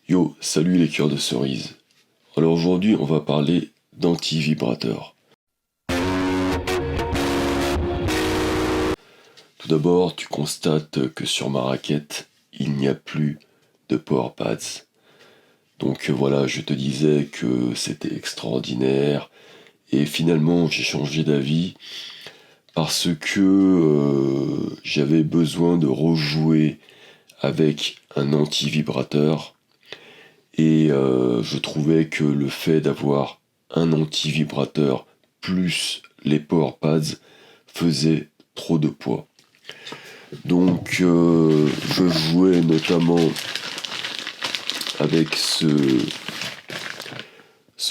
Yo, salut les cœurs de cerise. Alors aujourd'hui, on va parler d'anti-vibrateur. Tout d'abord, tu constates que sur ma raquette, il n'y a plus de power pads. Donc voilà, je te disais que c'était extraordinaire et finalement j'ai changé d'avis parce que j'avais besoin de rejouer avec un anti-vibrateur. Et je trouvais que le fait d'avoir un anti-vibrateur plus les power pads faisait trop de poids. Donc je jouais notamment avec ce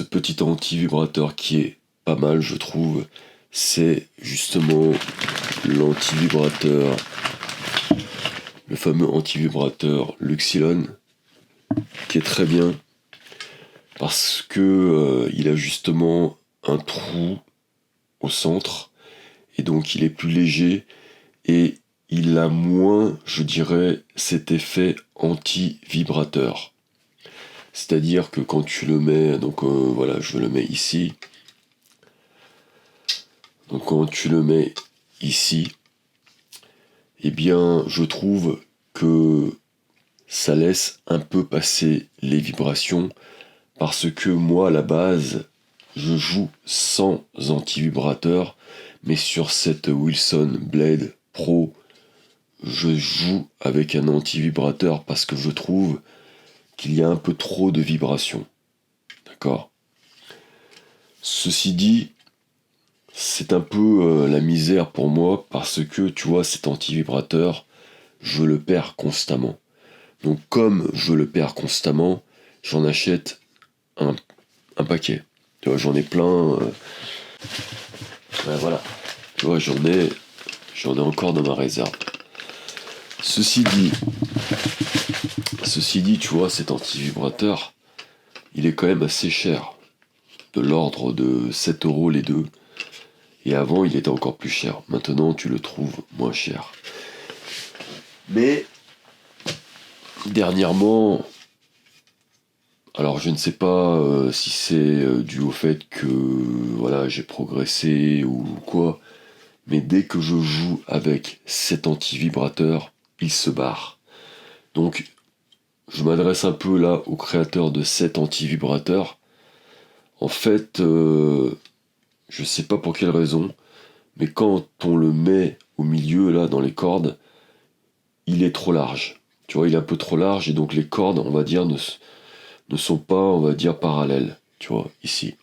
petit anti-vibrateur qui est pas mal, je trouve. C'est justement l'anti-vibrateur, le fameux anti-vibrateur Luxilon, qui est très bien parce que il a justement un trou au centre et donc il est plus léger et il a moins, je dirais, cet effet anti-vibrateur. C'est-à-dire que quand tu le mets, donc voilà, je le mets ici. Donc quand tu le mets ici, eh bien, je trouve que ça laisse un peu passer les vibrations parce que moi, à la base, je joue sans anti-vibrateur, mais sur cette Wilson Blade Pro, je joue avec un anti-vibrateur parce que je trouve qu'il y a un peu trop de vibrations. D'accord ? Ceci dit, c'est un peu la misère pour moi parce que, tu vois, cet anti-vibrateur, je le perds constamment. Donc comme je le perds constamment, j'en achète un paquet. Tu vois, j'en ai plein. Voilà. Tu vois, j'en ai encore dans ma réserve. Ceci dit, tu vois, cet anti-vibrateur, il est quand même assez cher. De l'ordre de 7 € les deux. Et avant, il était encore plus cher. Maintenant, tu le trouves moins cher. Mais, dernièrement, alors je ne sais pas si c'est dû au fait que voilà, j'ai progressé ou quoi, mais dès que je joue avec cet anti-vibrateur, il se barre. Donc, je m'adresse un peu là au créateur de cet anti-vibrateur. En fait, je sais pas pour quelle raison, mais quand on le met au milieu, là, dans les cordes, il est trop large. Tu vois, il est un peu trop large et donc les cordes, on va dire, ne sont pas, on va dire, parallèles. Tu vois, ici.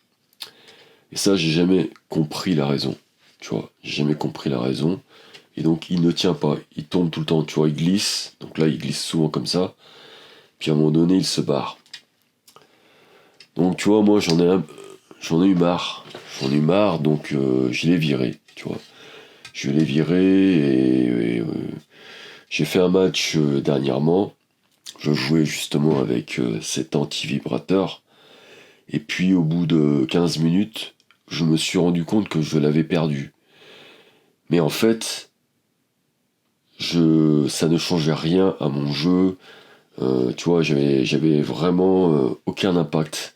Et ça, j'ai jamais compris la raison. Tu vois, j'ai jamais compris la raison. Et donc, il ne tient pas. Il tombe tout le temps. Tu vois, il glisse. Donc là, il glisse souvent comme ça. Puis à un moment donné, il se barre. Donc, tu vois, moi, j'en ai eu marre. J'en ai eu marre, donc je l'ai viré. Tu vois. Je l'ai viré et j'ai fait un match dernièrement. Je jouais justement avec cet anti-vibrateur. Et puis au bout de 15 minutes, je me suis rendu compte que je l'avais perdu. Mais en fait, ça ne changeait rien à mon jeu. Tu vois, j'avais vraiment aucun impact.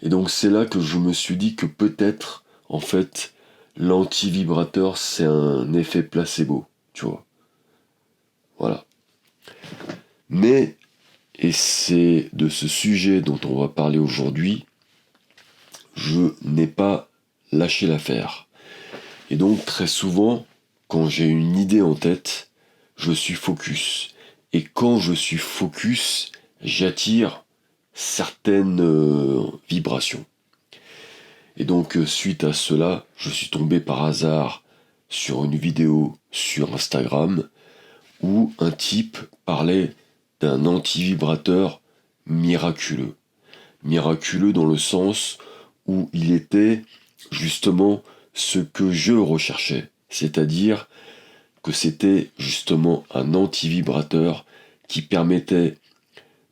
Et donc c'est là que je me suis dit que peut-être, en fait, l'anti-vibrateur, c'est un effet placebo. Tu vois. Voilà. Mais, et c'est de ce sujet dont on va parler aujourd'hui, je n'ai pas lâché l'affaire. Et donc très souvent, quand j'ai une idée en tête, je suis focus. Et quand je suis focus, j'attire certaines vibrations. Et donc suite à cela, je suis tombé par hasard sur une vidéo sur Instagram où un type parlait d'un anti-vibrateur miraculeux. Miraculeux dans le sens où il était justement ce que je recherchais, c'est-à-dire que c'était justement un anti-vibrateur qui permettait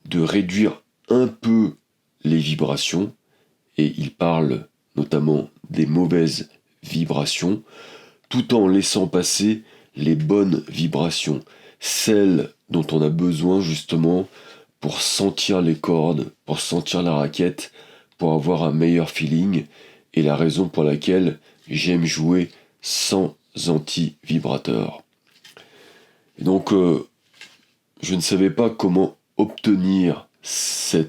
de réduire un peu les vibrations, et il parle notamment des mauvaises vibrations, tout en laissant passer les bonnes vibrations, celles dont on a besoin justement pour sentir les cordes, pour sentir la raquette, pour avoir un meilleur feeling, et la raison pour laquelle j'aime jouer sans anti-vibrateur. Et donc, je ne savais pas comment obtenir ce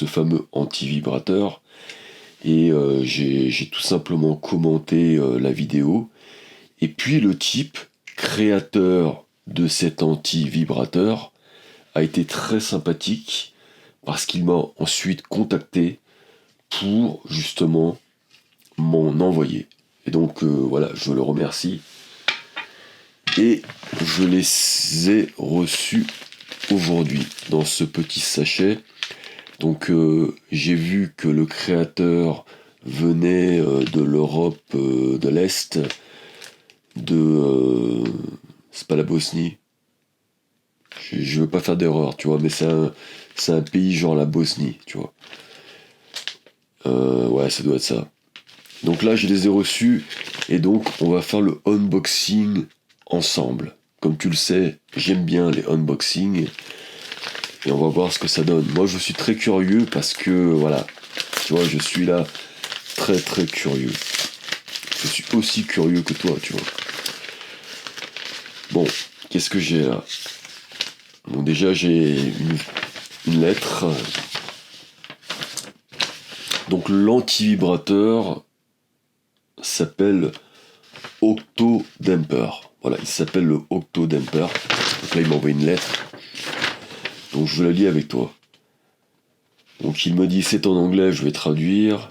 fameux anti-vibrateur, et j'ai tout simplement commenté la vidéo, et puis le type créateur de cet anti-vibrateur a été très sympathique parce qu'il m'a ensuite contacté pour justement m'en envoyer. Et donc voilà, je le remercie. Et je les ai reçus aujourd'hui dans ce petit sachet. Donc j'ai vu que le créateur venait de l'Europe de l'Est, c'est pas la Bosnie. Je veux pas faire d'erreur, tu vois, mais c'est un pays genre la Bosnie, tu vois. Ouais, ça doit être ça. Donc là, je les ai reçus, et donc on va faire le unboxing ensemble. Comme tu le sais, j'aime bien les unboxings, et on va voir ce que ça donne. Moi, je suis très curieux parce que, voilà, tu vois, je suis là très très curieux. Je suis aussi curieux que toi, tu vois. Bon, qu'est-ce que j'ai là? Bon, déjà, j'ai une lettre. Donc, l'anti-vibrateur s'appelle Octodemper. Voilà, il s'appelle le Octodemper. Donc là, il m'a envoyé une lettre. Donc, je la lis avec toi. Donc, il me dit, c'est en anglais, je vais traduire.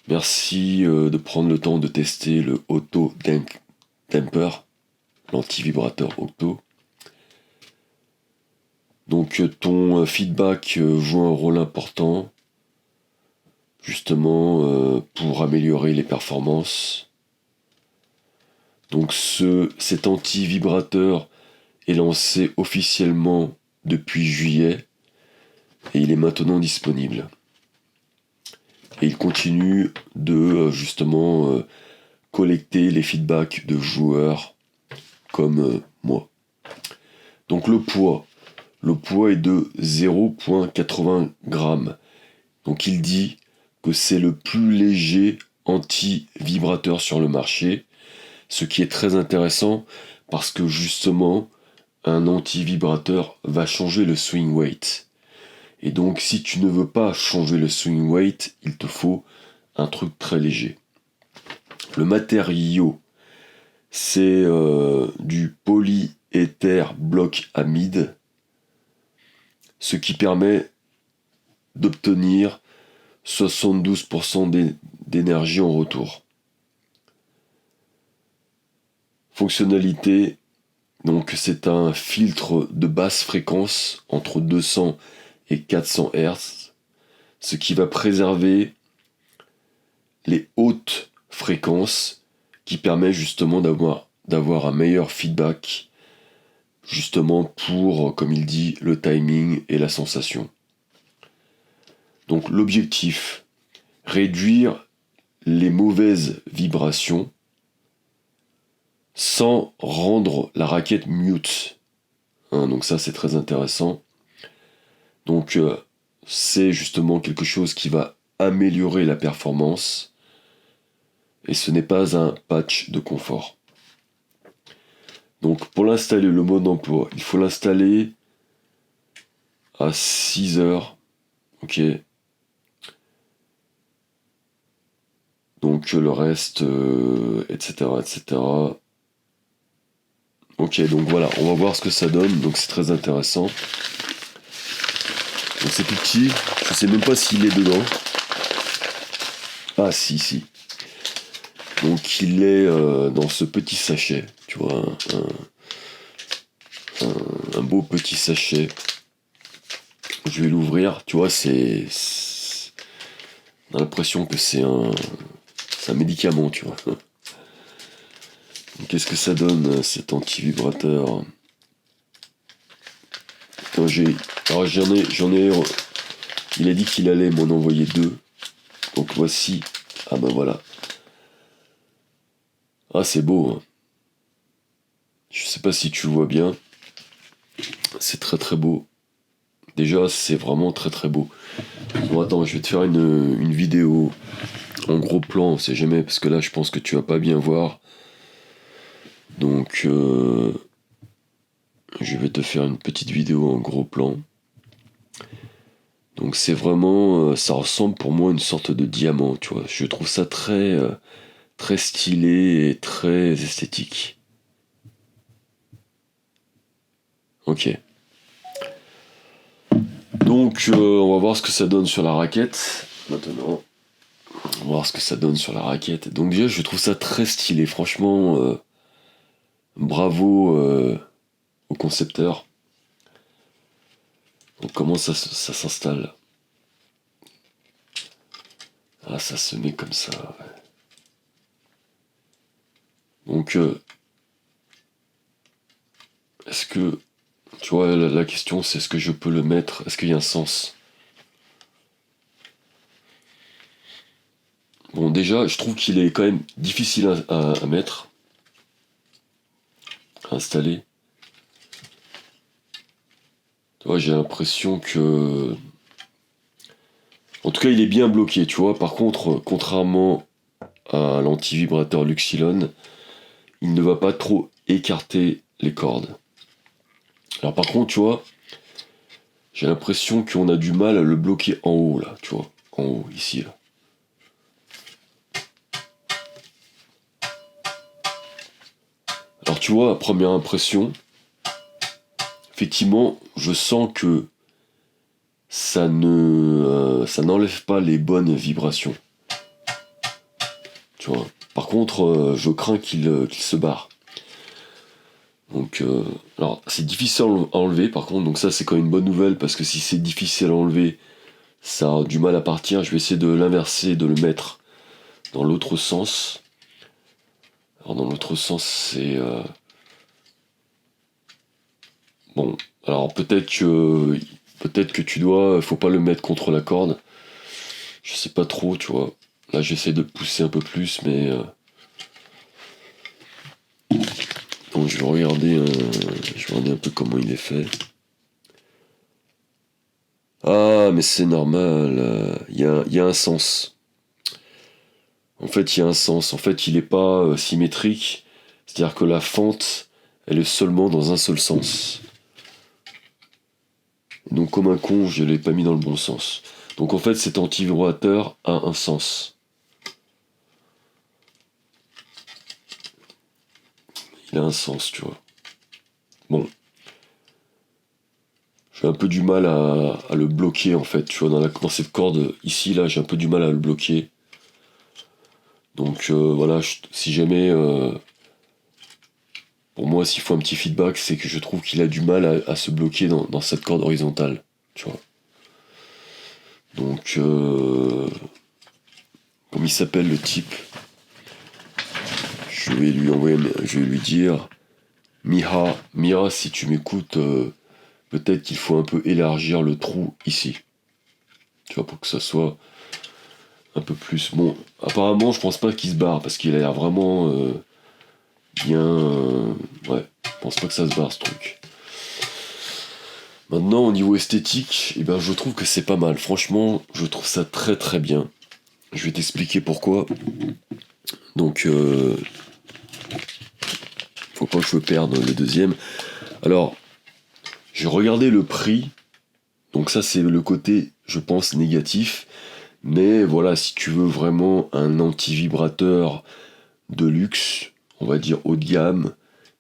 Merci de prendre le temps de tester le Octodemper, l'anti-vibrateur Octo. Donc ton feedback joue un rôle important, justement, pour améliorer les performances. Donc cet anti-vibrateur est lancé officiellement depuis juillet, et il est maintenant disponible. Et il continue de justement collecter les feedbacks de joueurs comme moi. Donc le poids est de 0,80 grammes. Donc il dit que c'est le plus léger anti-vibrateur sur le marché, ce qui est très intéressant parce que justement, un anti-vibrateur va changer le swing weight. Et donc si tu ne veux pas changer le swing weight, il te faut un truc très léger. Le matériau, c'est du polyéther bloc amide, ce qui permet d'obtenir 72% d'énergie en retour. Fonctionnalité, donc c'est un filtre de basse fréquence entre 200 et 400 Hz, ce qui va préserver les hautes fréquences, qui permet justement d'avoir un meilleur feedback, justement pour, comme il dit, le timing et la sensation. Donc l'objectif, réduire les mauvaises vibrations sans rendre la raquette mute. Donc ça, c'est très intéressant. Donc c'est justement quelque chose qui va améliorer la performance, et ce n'est pas un patch de confort. Donc pour l'installer, le mode d'emploi, il faut l'installer à 6 heures. Ok. Donc le reste, etc., etc. Ok, donc voilà, on va voir ce que ça donne. Donc c'est très intéressant. Donc c'est tout petit. Je sais même pas s'il est dedans. Ah si. Donc il est dans ce petit sachet. Tu vois, un beau petit sachet. Je vais l'ouvrir. Tu vois, on a l'impression que c'est un médicament, tu vois. Qu'est-ce que ça donne, cet anti-vibrateur? Alors j'en ai. Il a dit qu'il allait m'en envoyer 2. Donc voici. Ah ben voilà. Ah, c'est beau. Hein. Je sais pas si tu vois bien. C'est très très beau. Déjà, c'est vraiment très très beau. Bon, attends, je vais te faire une vidéo en gros plan, on sait jamais, parce que là, je pense que tu vas pas bien voir. Donc, je vais te faire une petite vidéo en gros plan. Donc, c'est vraiment, ça ressemble pour moi à une sorte de diamant, tu vois. Je trouve ça très, très stylé et très esthétique. Ok. Donc, on va voir ce que ça donne sur la raquette. Maintenant, on va voir ce que ça donne sur la raquette. Donc déjà, je trouve ça très stylé. Franchement, bravo au concepteur. Donc comment ça s'installe? Ah, ça se met comme ça. Ouais. Donc, est-ce que... Tu vois, la question, c'est est-ce que je peux le mettre? Est-ce qu'il y a un sens? Bon, déjà, je trouve qu'il est quand même difficile à mettre, à installer. Tu vois, j'ai l'impression que... En tout cas, il est bien bloqué, tu vois. Par contre, contrairement à l'anti-vibrateur Luxilon, il ne va pas trop écarter les cordes. Alors par contre, tu vois, j'ai l'impression qu'on a du mal à le bloquer en haut, là, tu vois. En haut, ici, là. Alors tu vois, à première impression, effectivement, je sens que ça n'enlève pas les bonnes vibrations. Tu vois. Par contre, je crains qu'il se barre. Donc, alors c'est difficile à enlever par contre, donc ça c'est quand même une bonne nouvelle parce que si c'est difficile à enlever, ça a du mal à partir. Je vais essayer de l'inverser, de le mettre dans l'autre sens. Alors dans l'autre sens c'est... Bon, alors peut-être que tu dois... Faut pas le mettre contre la corde. Je sais pas trop, tu vois. Là j'essaie de pousser un peu plus, mais... Donc je vais regarder un peu comment il est fait. Ah, mais c'est normal, il y a un sens. En fait, il y a un sens. En fait, il n'est pas symétrique. C'est-à-dire que la fente, elle est seulement dans un seul sens. Donc, comme un con, je ne l'ai pas mis dans le bon sens. Donc, en fait, cet antivibrateur a un sens. Il a un sens, tu vois. Bon. J'ai un peu du mal à le bloquer, en fait. Tu vois, dans cette corde ici, là, j'ai un peu du mal à le bloquer. Donc, voilà, si jamais... pour moi, s'il faut un petit feedback, c'est que je trouve qu'il a du mal à se bloquer dans cette corde horizontale. Tu vois. Donc, comme il s'appelle le type, je vais lui dire, Miha, si tu m'écoutes, peut-être qu'il faut un peu élargir le trou ici. Tu vois, pour que ça soit un peu plus... Bon, apparemment, je pense pas qu'il se barre, parce qu'il a l'air vraiment bien... ouais, je pense pas que ça se barre, ce truc. Maintenant, au niveau esthétique, eh ben, je trouve que c'est pas mal. Franchement, je trouve ça très très bien. Je vais t'expliquer pourquoi. Donc, faut pas que je perde le deuxième. Alors, j'ai regardé le prix. Donc ça, c'est le côté, je pense, négatif. Mais voilà, si tu veux vraiment un anti-vibrateur de luxe, on va dire haut de gamme,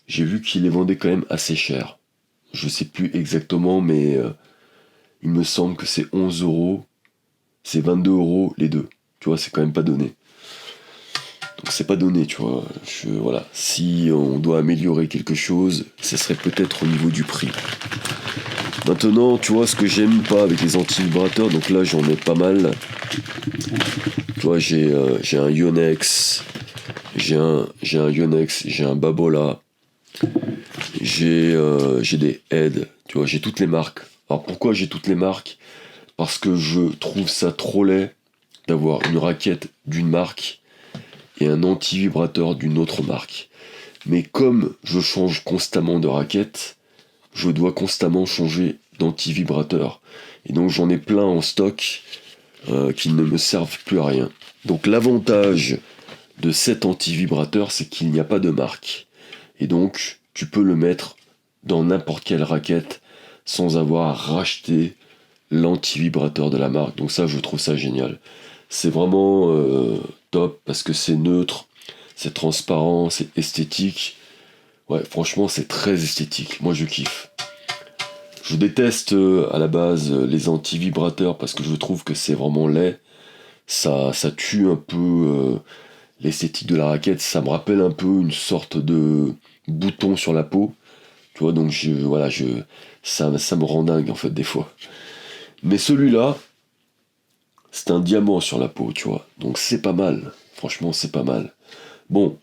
j'ai vu qu'il les vendait quand même assez cher. Je sais plus exactement, mais il me semble que c'est 11 euros. C'est 22 euros les deux. Tu vois, c'est quand même pas donné. Donc c'est pas donné, tu vois. Voilà. Si on doit améliorer quelque chose, ce serait peut-être au niveau du prix. Maintenant, tu vois, ce que j'aime pas avec les anti-vibrateurs, donc là j'en ai pas mal. Tu vois, j'ai un Yonex, j'ai un Babola, j'ai des Head, tu vois, j'ai toutes les marques. Alors pourquoi j'ai toutes les marques? Parce que je trouve ça trop laid d'avoir une raquette d'une marque et un anti-vibrateur d'une autre marque. Mais comme je change constamment de raquette, je dois constamment changer d'antivibrateurs. Et donc j'en ai plein en stock qui ne me servent plus à rien. Donc l'avantage de cet antivibrateur, c'est qu'il n'y a pas de marque. Et donc tu peux le mettre dans n'importe quelle raquette sans avoir à racheter l'antivibrateur de la marque. Donc ça, je trouve ça génial. C'est vraiment top parce que c'est neutre, c'est transparent, c'est esthétique. Ouais, franchement, c'est très esthétique. Moi, je kiffe. Je déteste à la base les antivibrateurs parce que je trouve que c'est vraiment laid. Ça tue un peu l'esthétique de la raquette. Ça me rappelle un peu une sorte de bouton sur la peau. Tu vois, donc ça me rend dingue en fait des fois. Mais celui-là, c'est un diamant sur la peau, tu vois. Donc c'est pas mal. Franchement, c'est pas mal. Bon,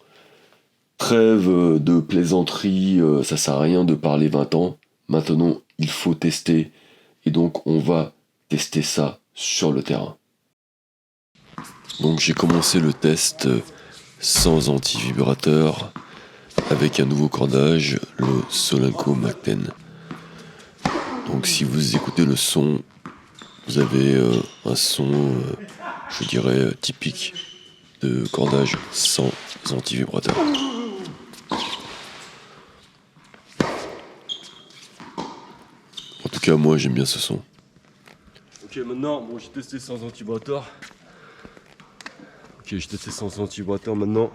trêve de plaisanterie, ça sert à rien de parler 20 ans. Maintenant, il faut tester. Et donc, on va tester ça sur le terrain. Donc, j'ai commencé le test sans antivibrateur avec un nouveau cordage, le Solinco Mac 10. Donc, si vous écoutez le son, vous avez un son, je dirais, typique de cordage sans antivibrateur. En tout cas, moi, j'aime bien ce son. Ok, maintenant, bon, j'ai testé sans antivibrateur. Ok, j'ai testé sans antivibrateur. Maintenant,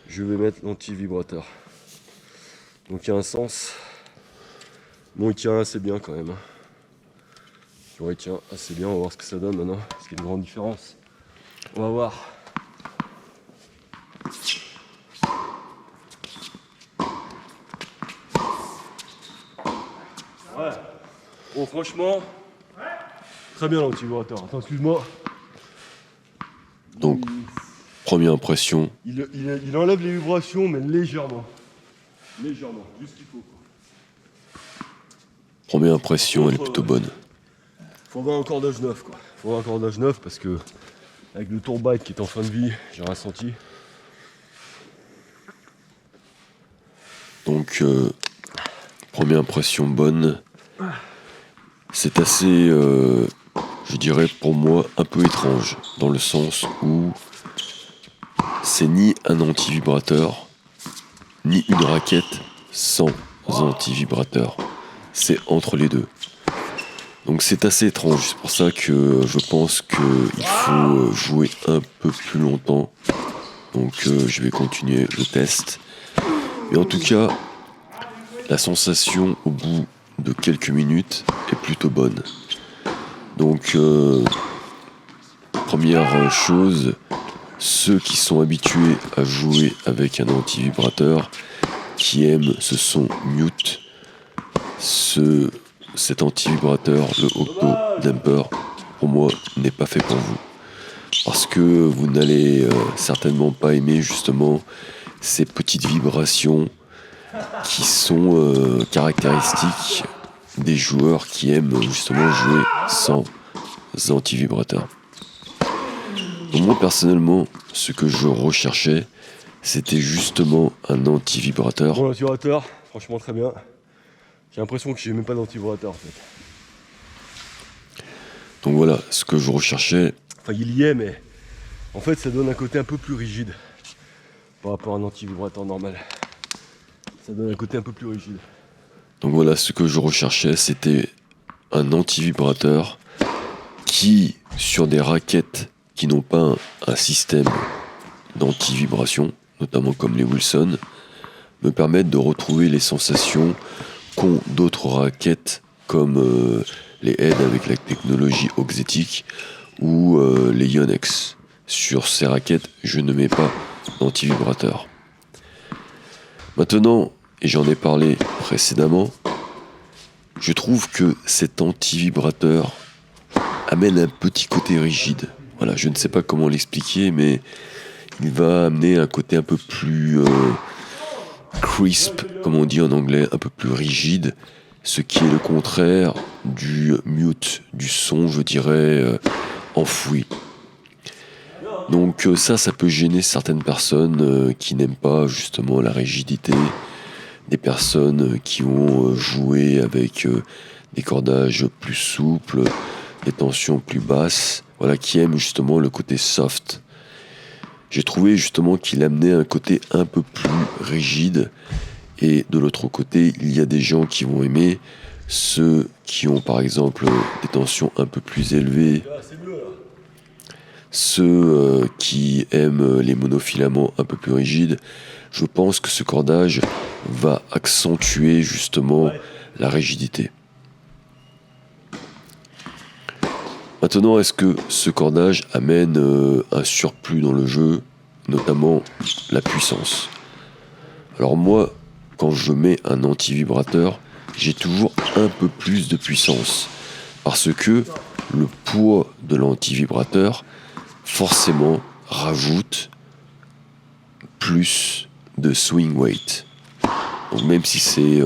je vais mettre l'antivibrateur. Donc, il y a un sens. Bon, il tient assez bien quand même. Tu vois, il tient assez bien. On va voir ce que ça donne maintenant. Est-ce qu'il y a une grande différence? On va voir. Ouais. Bon, franchement, très bien l'antivibrateur. Attends, excuse-moi. Donc, première impression. Il enlève les vibrations, mais légèrement. Légèrement, juste ce qu'il faut. Première impression, elle est plutôt bonne. Faut avoir un cordage neuf, quoi. Faut avoir un cordage neuf parce que, avec le Tourbite qui est en fin de vie, j'ai rien senti. Donc, première impression bonne. C'est assez, je dirais pour moi, un peu étrange, dans le sens où c'est ni un antivibrateur, ni une raquette sans antivibrateur. C'est entre les deux. Donc c'est assez étrange, c'est pour ça que je pense qu'il faut jouer un peu plus longtemps. Donc je vais continuer le test. Mais en tout cas, la sensation au bout de quelques minutes est plutôt bonne. Donc première chose, ceux qui sont habitués à jouer avec un antivibrateur, qui aiment ce son mute, cet antivibrateur, le Octo Damper, pour moi, n'est pas fait pour vous. Parce que vous n'allez certainement pas aimer justement ces petites vibrations qui sont caractéristiques des joueurs qui aiment justement jouer sans antivibrateur. Donc moi personnellement, ce que je recherchais, c'était justement un antivibrateur. Bon, l'antivibrateur, franchement très bien. J'ai l'impression que j'ai même pas d'antivibrateur en fait. Donc voilà, ce que je recherchais. Enfin, il y est, mais en fait, ça donne un côté un peu plus rigide par rapport à un antivibrateur normal. Ça donne un côté un peu plus rigide. Donc voilà, ce que je recherchais, c'était un antivibrateur qui, sur des raquettes qui n'ont pas un système d'antivibration, notamment comme les Wilson, me permettent de retrouver les sensations qu'ont d'autres raquettes comme les Head avec la technologie auxétique ou les Yonex. Sur ces raquettes, je ne mets pas d'antivibrateur. Maintenant, et j'en ai parlé précédemment, je trouve que cet antivibrateur amène un petit côté rigide. Voilà, je ne sais pas comment l'expliquer, mais il va amener un côté un peu plus crisp, comme on dit en anglais, un peu plus rigide, ce qui est le contraire du mute, du son, je dirais, enfoui. Donc ça peut gêner certaines personnes qui n'aiment pas justement la rigidité, des personnes qui vont jouer avec des cordages plus souples, des tensions plus basses, voilà, qui aiment justement le côté soft. J'ai trouvé justement qu'il amenait un côté un peu plus rigide, et de l'autre côté, il y a des gens qui vont aimer ceux qui ont par exemple des tensions un peu plus élevées, ceux qui aiment les monofilaments un peu plus rigides. Je pense que ce cordage va accentuer justement la rigidité. Maintenant, est-ce que ce cordage amène un surplus dans le jeu, notamment la puissance? Alors moi, quand je mets un anti-vibrateur, j'ai toujours un peu plus de puissance, parce que le poids de l'anti-vibrateur, forcément, rajoute plus de swing weight. Donc même si c'est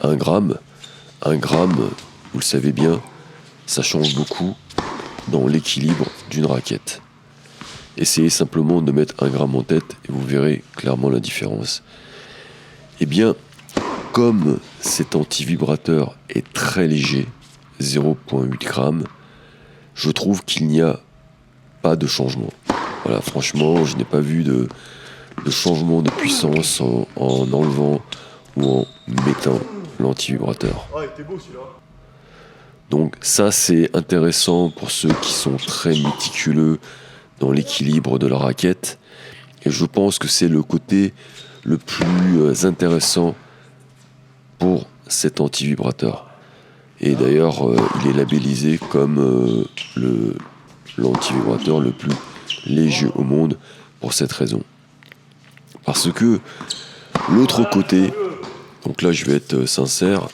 1 gramme, vous le savez bien, ça change beaucoup dans l'équilibre d'une raquette. Essayez simplement de mettre 1 gramme en tête et vous verrez clairement la différence. Eh bien, comme cet anti-vibrateur est très léger, 0,8 grammes, je trouve qu'il n'y a pas de changement. Voilà, franchement, je n'ai pas vu de changement de puissance en enlevant ou en mettant l'anti-vibrateur. Ah, il était beau celui-là. Donc ça, c'est intéressant pour ceux qui sont très méticuleux dans l'équilibre de la raquette. Et je pense que c'est le côté le plus intéressant pour cet anti-vibrateur. Et d'ailleurs, il est labellisé comme l'anti-vibrateur le plus léger au monde pour cette raison. Parce que l'autre côté, donc là je vais être sincère,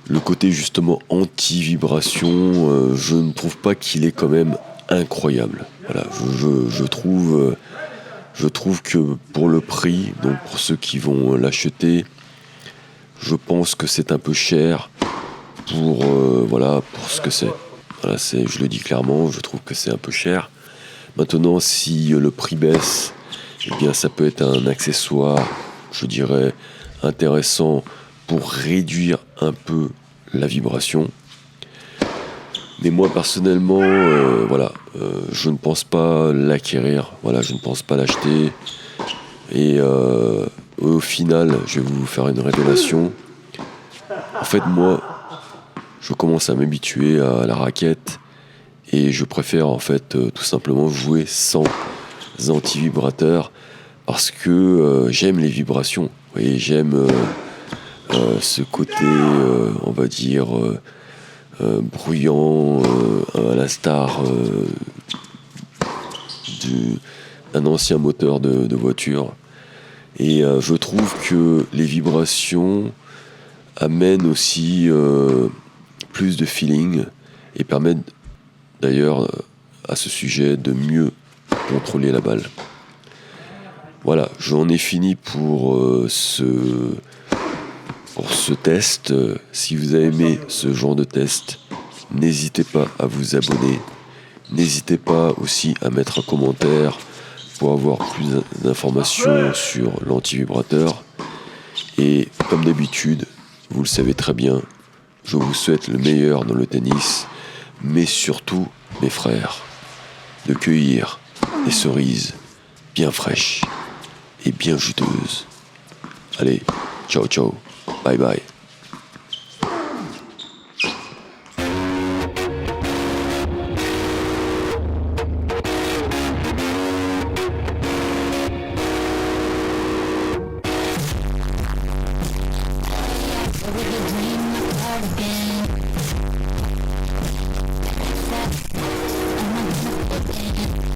le côté justement anti-vibration, je ne trouve pas qu'il est quand même incroyable. Voilà, je trouve que pour le prix, donc pour ceux qui vont l'acheter, je pense que c'est un peu cher pour ce que c'est. Voilà, je le dis clairement, je trouve que c'est un peu cher. Maintenant, si le prix baisse, eh bien ça peut être un accessoire, je dirais, intéressant pour réduire un peu la vibration. Mais moi personnellement, je ne pense pas l'acquérir, voilà, je ne pense pas l'acheter. Et au final, je vais vous faire une révélation. En fait, moi, je commence à m'habituer à la raquette et je préfère en fait tout simplement jouer sans anti-vibrateur parce que j'aime les vibrations. Vous voyez, j'aime ce côté, on va dire, bruyant, à l'instar d'un ancien moteur de voiture. Et je trouve que les vibrations amènent aussi plus de feeling et permettent d'ailleurs à ce sujet de mieux contrôler la balle. Voilà, j'en ai fini pour ce test. Si vous avez aimé ce genre de test, n'hésitez pas à vous abonner. N'hésitez pas aussi à mettre un commentaire pour avoir plus d'informations sur l'anti-vibrateur. Et comme d'habitude, vous le savez très bien, je vous souhaite le meilleur dans le tennis, mais surtout, mes frères, de cueillir des cerises bien fraîches et bien juteuses. Allez, ciao ciao, bye bye. With a dream of being